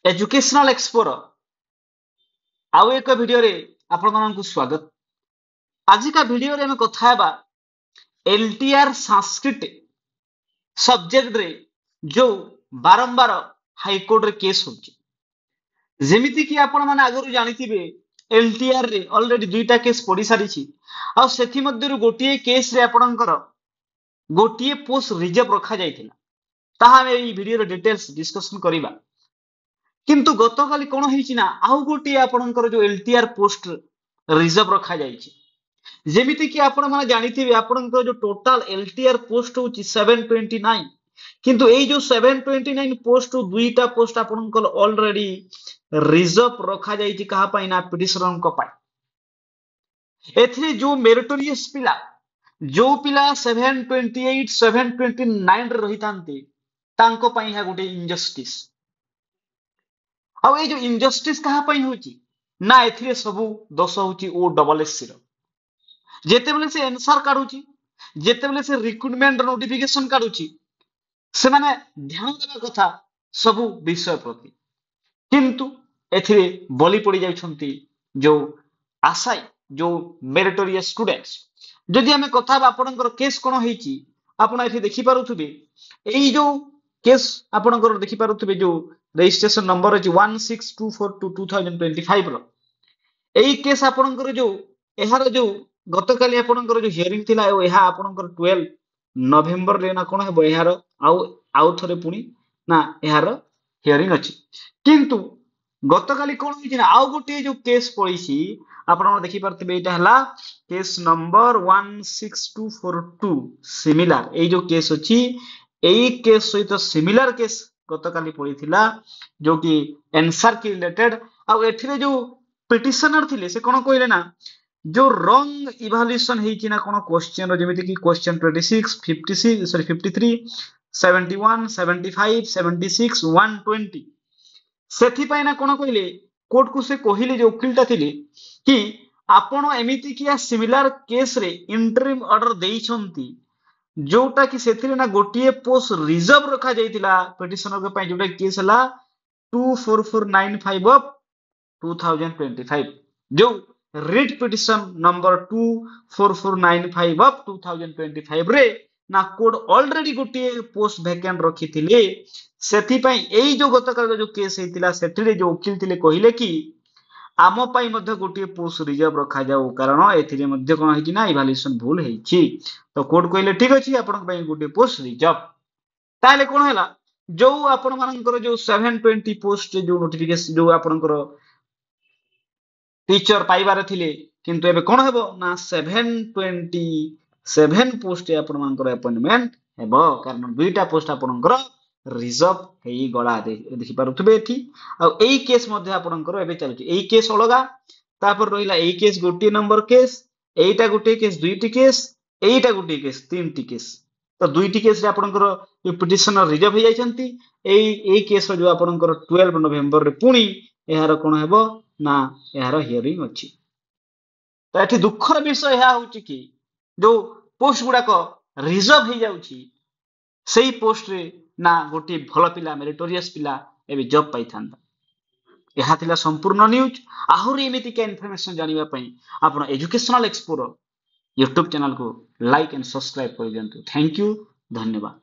Educational एक्सपोर आउ एक video रे आपण मानकु स्वागत। आज का वीडियो रे हम कथा हेबा एलटीआर संस्कृत सब्जेक्ट रे जो बारंबार हाईकोर्ट रे केस होची। जेमिति कि आपण माने आगरु जानिथिबे एलटीआर रे ऑलरेडी दुईटा केस पड़ी सारिछि आ सेथि मध्यरु गोटिए केस रे आपणकर गोटिए पोस्ट रिजर्व रखा जायतिला। ताहा हम एई वीडियो रे डिटेल्स डिस्कशन करिबा। किंतु गतकाली कोन ହେଇछि ना आउ गोटिए आपणकर जो एलटीआर पोस्ट रिजर्व रखा जायछि। जेमिति कि आपण माने जानिथिबे आपणकर जो टोटल एलटीआर पोस्ट होछि 729 किंतु एई जो 729 पोस्ट दुईटा पोस्ट आपणकर ऑलरेडी रिजर्व रखा जायछि कहा पई ना पिटिशनर को पाई। एथि जो मेरिटोरियस पिला जो पिला 728 729 रे रहितांते तांको पई हा गोटे इनजस्टिस। आ ए जो इनजस्टिस कहा पई होची ना एथिरे सबु दोष होची ओ डबल एस रो। जेतेबेले से आंसर काढुची जेतेबेले से रिक्रुटमेंट नोटिफिकेशन काढुची से माने ध्यान देबा कथा सबु विषय प्रति। किंतु एथिरे बलि पड़ी जाउछंती जो आशाई जो मेरिटोरियस स्टूडेंट्स। जदि हमें कथा आपणकर केस कोन हेची आपण एथि देखि पारुथबे एई जो केस आपणकर देखि पारुथबे जो रजिस्ट्रेशन नंबर अछि 16242 2025 रो एई केस आपणकर जो एहार जो गतकाली आपणकर जो हियरिंग थिला एहा आपणकर 12 नवेम्बर रे ना कोन हेबो एहार आउ थरे पुनी ना एहार हियरिंग अछि। किंतु गतकाली कोन होइछि ना आउ गोटे जो केस पड़िछि आपण देखि पारथिबे एटा हला केस नंबर 16242 सिमिलर एई जो केस अछि एई केस सहित सिमिलर केस गतकाली पड़िथिला जो कि आंसर के रिलेटेड आ एथिरे जो पिटिशनर थिले से कोन कहले ना जो रॉन्ग इवैल्यूएशन हेछि ना कोन क्वेश्चन जेमिति कि क्वेश्चन 26 56 सॉरी 53 71 75 76 120 सेथि पय ना कोन कहले कोर्ट को से कहिले जो वकीलटा थिले कि आपण एमिति कि सिमिलर केस रे इंटरिम ऑर्डर देइछंती जोटा कि सेथिरे ना गोटिए पोस्ट रिजर्व रखा जाइतिला पिटिशनर के पय जोटा केस हला 24495 ऑफ 2025 जो रिट पिटिशन नंबर 24495 ऑफ 2025 रे ना कोड ऑलरेडी गोटिए पोस्ट वैकेंट रखिथिले। सेथि पय एई जो गतकाल जो केस हेतिला सेथिरे जो वकील थिले कहिले कि आम पाई मध्य गोटे पोस्ट रिजर्व रखा जाऊ कारण एथिरे मध्य कोन हेछि ना इवैल्यूएशन भूल हेछि। तो कोर्ट कहले ठीक अछि आपण पई गोटे पोस्ट रिजर्व ताले कोन हैला जो आपण मानकर जो 720 पोस्ट जो नोटिफिकेशन जो आपनकर टीचर पाइबार थिले किंतु एबे कोन हेबो ना 727 पोस्ट आपण मानकर अपॉइंटमेंट हेबो कारण दुईटा पोस्ट आपनकर रिजर्व हेई गला देखि पारुथबे एथि आ एई केस मध्ये आपनकर एबे चलछि एई केस अलगा तापर रहिला एई केस गोटी नंबर केस एईटा गोटी केस दुईटी केस एईटा गोटी केस तीनटी केस। तो दुईटी केस रे आपनकर ए पिटिशनर रिजर्व हे जायछंती एई केस जो आपनकर 12 नवेम्बर रे पुनी एहार कोन हेबो ना एहार हियरिंग अछि। तो एठी दुखर विषय एहा होछि कि जो पोस्ट गुडा को रिजर्व हे जाउछि सेई पोस्ट रे ना गोटी भल पिला मेरिटोरियस पिला एबे जॉब पाई थांदा। एहा थिला संपूर्ण न्यूज आहुरी एमिति के इन्फॉर्मेशन जानिबा पई आपण एजुकेशनल एक्सप्लोरर यूट्यूब चैनल को लाइक एंड सब्सक्राइब कर दियंतु। थैंक यू धन्यवाद।